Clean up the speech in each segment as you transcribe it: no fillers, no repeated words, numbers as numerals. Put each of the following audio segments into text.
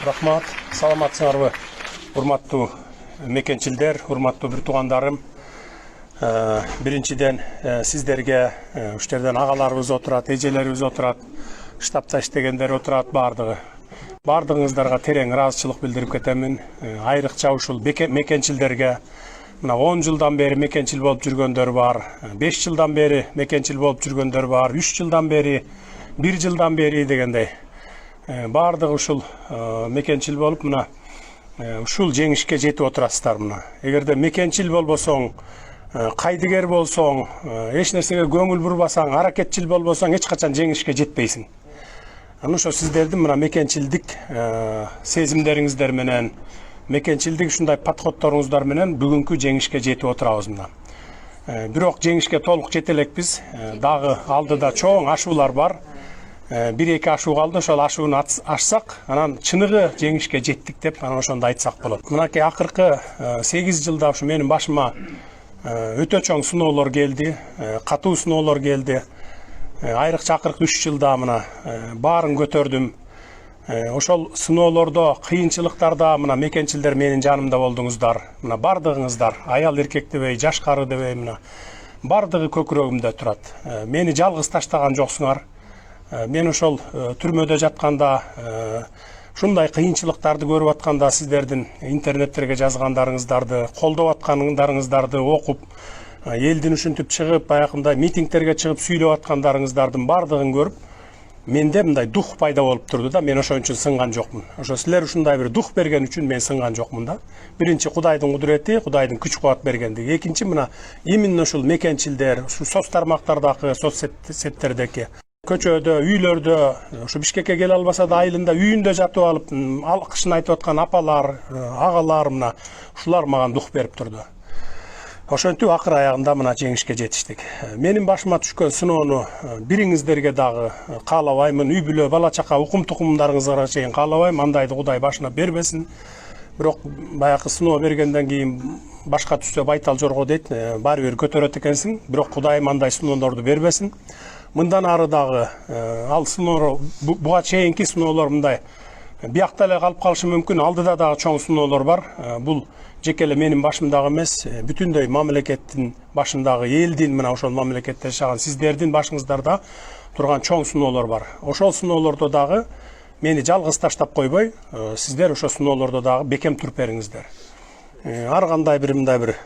Рахмат, саламатсыңарбы, урматтуу мекенчилдер, урматтуу бир туугандарым. Биринчиден сиздерге уштерден агаларыбыз отурат, эжелерибиз отурат, штабта иштегендер отурат бардыгы. Бардыгыңыздарга терең ыраазычылык билдирип кетемин. Айрыкча ушул мекенчилдерге мына 10 жылдан бери мекенчил болуп жүргөндөр бар, 5 жылдан бери мекенчил болуп жүргөндөр бар, 3 жылдан бери, 1 жылдан бери дегендей. Бардыгы ушул мекенчил болуп мына ушул жеңишке жетип отурасыздар мына. Эгерде мекенчил болбосоң, кайдыгер болсоң, эч нерсеге көңүл бурбасаң, аракетчил болбосоң, эч качан жеңишке жетпейсиң. Аны ошо сиздердин мына мекенчилдик сезимдериңиздер менен, мекенчилдик ушундай подходторуңуздар менен бүгүнкү жеңишке жетип отурабыз мына. Бирок жеңишке толук жете элекпиз. Дагы алдыда чоң ашуулар бар. 1-2 ашуу калды, ошол ашууну ашсак, анан чыныгы жеңишке жеттик деп анан ошондо айтсак болот. Мынакей акыркы 8 жылда ушу менин башыма өтө чоң сыноолор келди, катуу сыноолор келди. Айрыкча акыркы 3 жылда мына баарын көтөрдүм. Ошол сыноолордо, кыйынчылыктарда мына мекенчилдер менин жанымда болдуңуздар. Мына бардыгыңыздар, аял эркек дебей, жаш кары дебей мына бардыгы көкүрөгүмдө турат. Мени жалгыз таштаган жоксуңар. Мен ошол түрмөдө жатканда, ушундай кыйынчылыктарды көрүп атканда сиздердин интернеттерге жазгандарыңыздарды, колдоп аткандарыңыздарды окуп, элдин ушинтип чыгып, баягындай митингтерге чыгып сүйлөп аткандарыңыздардын бардыгын көрүп, менде мындай дух пайда болуп турду да, мен ошон үчүн сынган жокмун. Ошо силер ушундай бир дух берген үчүн мен сынган жокмун да. Биринчи Кудайдын кудурети, Кудайдын күч кубат бергендиги. Экинчи мына именно ушул мекенчилдер, ушу соц тармактардагы, соц сеттердеги көчөдө, үйлөрдө, ушу Бишкекке келе албаса да айылында үйүндө жатып алып, алкышын айтып аткан апалар, агалар мына ушулар мага дух берип турду. Ошентип акыр аягында мына жеңишке жетиштик. Менин башыма түшкөн сыноону бириңиздерге дагы каалабаймын. Үй бүлө, бала чака, укум тукумдарыңызга чейин каалабайм. Андайды Кудай башына бербесин. Бирок баягы сыноо бергенден кийин башка түшсө байтал жорго дейт, баары бир көтөрөт экенсиң. Бирок Кудайым андай сыноолорду бербесин. Мындан ары дагы ал сыноолор, буга чейинки сыноолор мындай биякта эле калып калышы мүмкүн. Алдыда дагы чоң сыноолор бар. Бул жеке эле менин башымдагы эмес, бүтүндөй мамлекеттин башындагы, элдин мына ошол мамлекетте жашаган сиздердин башыңыздарда турган чоң сыноолор бар. Ошол сыноолордо дагы мени жалгыз таштап койбой, сиздер ошол сыноолордо дагы бекем туруп бериңиздер. Ар кандай бир мындай бир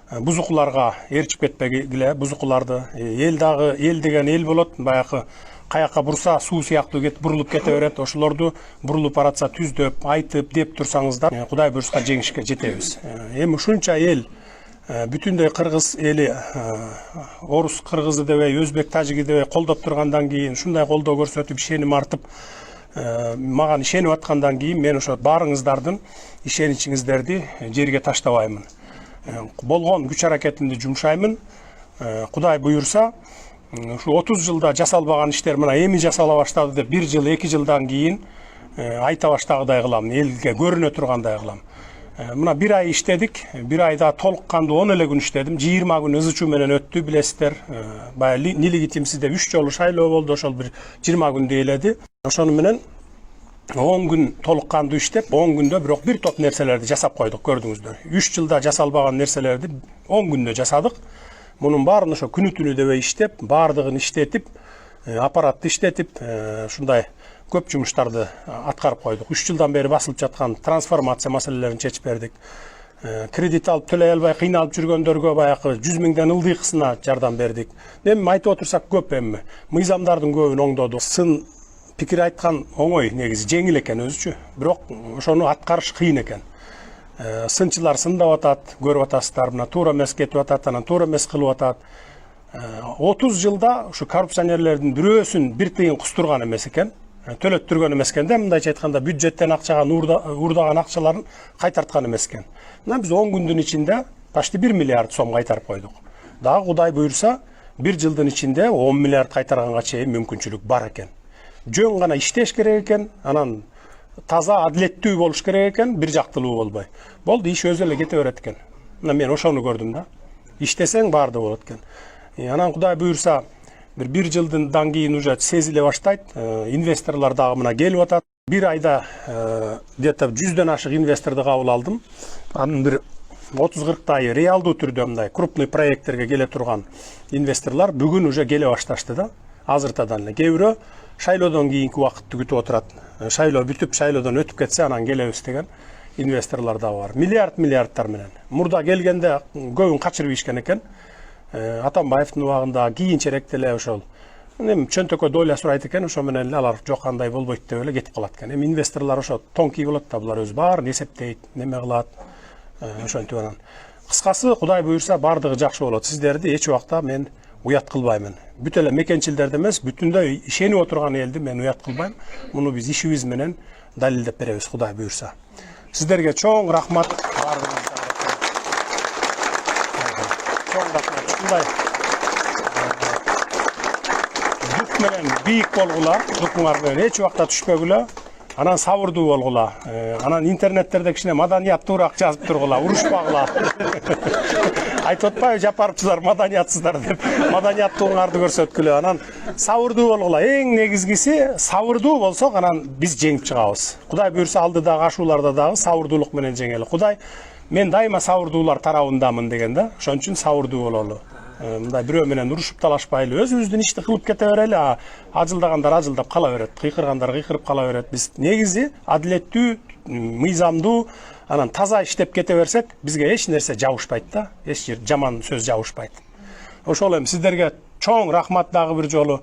бузукуларга ээрчип кетпегиле, бузукуларды эл деген эл болот, баягы каяка бурса суу сыяктуу бурулуп кете берет. Ошолорду бурулуп баратса түздөп, айтып, деп турсаңыздар, Кудай буйрса жеңишке жетебиз. Эми ушунча эл, бүтүндөй кыргыз эли, орус кыргызы дебей, өзбек тажиги дебей колдоп тургандан кийин, ушундай колдоо көрсөтүп, ишеним артып, мага ишенип аткандан кийин мен ошо баарыңыздардын ишеничиңиздерди жерге таштабаймын. Болгон күч аракетимди жумшаймын. Кудай буйрса, ушу 30 жылда жасалбаган иштер мына эми жасала баштады деп 1 жыл, 2 жылдан кийин айта баштагыдай кылам, элге көрүнө тургандай кылам. Мына 1 ай иштедик, 1 айда толук кандуу 10 эле күн иштедим. 20 күн ызычуу менен өттү, билесиздер. Баягы нелегитимсизде 3 жолу шайлоо болду, ошол бир 20 күндү ээледи. Ошону менен 10 күн толук кандуу иштеп, 10 күндө бирок бир топ нерселерди жасап койдук, көрдүңүздөр. 3 жылда жасалбаган нерселерди 10 күндө жасадык. Мунун баарын ошо күнү түнү дебей иштеп, баардыгын иштетип, аппаратты иштетип, ушундай көп жумуштарды аткарып койдук. 3 жылдан бери басылып жаткан трансформация маселелерин чечип бердик. Кредит алып төлөй албай кыйналып жүргөндөргө баягы 100 миңден ылдыйкысына жардам бердик. Эми айтып отурсак көп эми. Мыйзамдардын көбүн оңдодук. Сын пикир айткан оңой, негизи жеңил экен өзүчө. Бирок ошону аткарыш кыйын экен. Сынчылар сындап атат, көрүп атасыздар, мына туура эмес кетип атат, анан туура эмес кылып атат. 30 жылда ушу коррупционерлердин бирөөсүн бир тыйын кустурган эмес экен, төлөттүргөн эмес экен да, мындайча айтканда бюджеттен акчага уурдаган акчаларын кайтарткан эмес экен. Мына биз 10 күндүн ичинде почти 1 миллиард сом кайтарып койдук. Дагы Кудай буйрса, 1 жылдын ичинде 10 миллиард кайтарганга чейин мүмкүнчүлүк бар экен. Жөн гана иштеш керек экен, анан таза адилеттүү болуш керек экен, бир жактылуу болбой. Болду, иш өзү эле кете берет экен. Мына мен ошону көрдүм да. Иштесең баарды болот экен. Анан Кудай буйрса, бир жылдан кийин уже сезиле баштайт. Инвесторлор дагы мына келип атат. Bir ayda где-то 100ден ашык инвесторду кабыл алдым. Анын bir 30-40 реалдуу түрдө мындай крупный проекттерге келе турган инвесторлор бүгүн уже келе башташты да. Азыртадан эле кээ бирөө шайлоодон кийинки убакытты күтүп отурат. Шайлоо бүтүп, шайлоодон өтүп кетсе анан келебиз деген инвесторлор да бар. Миллиардтар менен. Мурда келгенде көбүн качырып ийишкен экен. Атамбаевдин убагында кийинчерээк деле ошол эми чөнтөккө доля сурайт экен, ошо менен эле алар жок кандай болбойт деп эле кетип калат экен. Эми инвесторлор ошо тонкий болот да, булар өзү баарын эсептейт, неме кылат. Ошентип анан. Кыскасы, Кудай буйрса бардыгы жакшы болот. Сиздерди эч убакта мен уят кылбаймын. Бүт эле мекенчилдерди эмес, бүтүндөй ишенип отурган элди мен уят кылбайм. Муну биз ишибиз менен далилдеп беребиз, Кудай буйрса. Сиздерге чоң рахмат. Чоң рахмат. Ушундай бүт менен бийик болгула, дукуңар менен эч убакта түшпөгүлө. Анан сабырдуу болгула. Анан интернеттерде кичине маданияттуураак жазып тургула, урушпагыла. Айтып атпайбы жапарчылар маданиятсыздар деп. Маданияттууңарды көрсөткүлө. Анан сабырдуу болгула. Эң негизгиси сабырдуу болсок, анан биз жеңип чыгабыз. Кудай буйрса алдыдагы ашууларда дагы сабырдуулук менен жеңели. Кудай мен дайыма сабырдуулар тарабындамын деген да. Ошон үчүн сабырдуу бололу. Мындай бирөө менен урушуп талашпайлы, өзүбүздүн ишти кылып кете берели. Ажылдагандар ажылдап кала берет, кыйкыргандар кыйкырып кала берет. Биз негизи адилеттүү, мыйзамдуу, анан таза иштеп кете берсек, бизге эч нерсе жабышпайт да, эч жаман сөз жабышпайт. Ошол эми сиздерге чоң рахмат дагы бир жолу.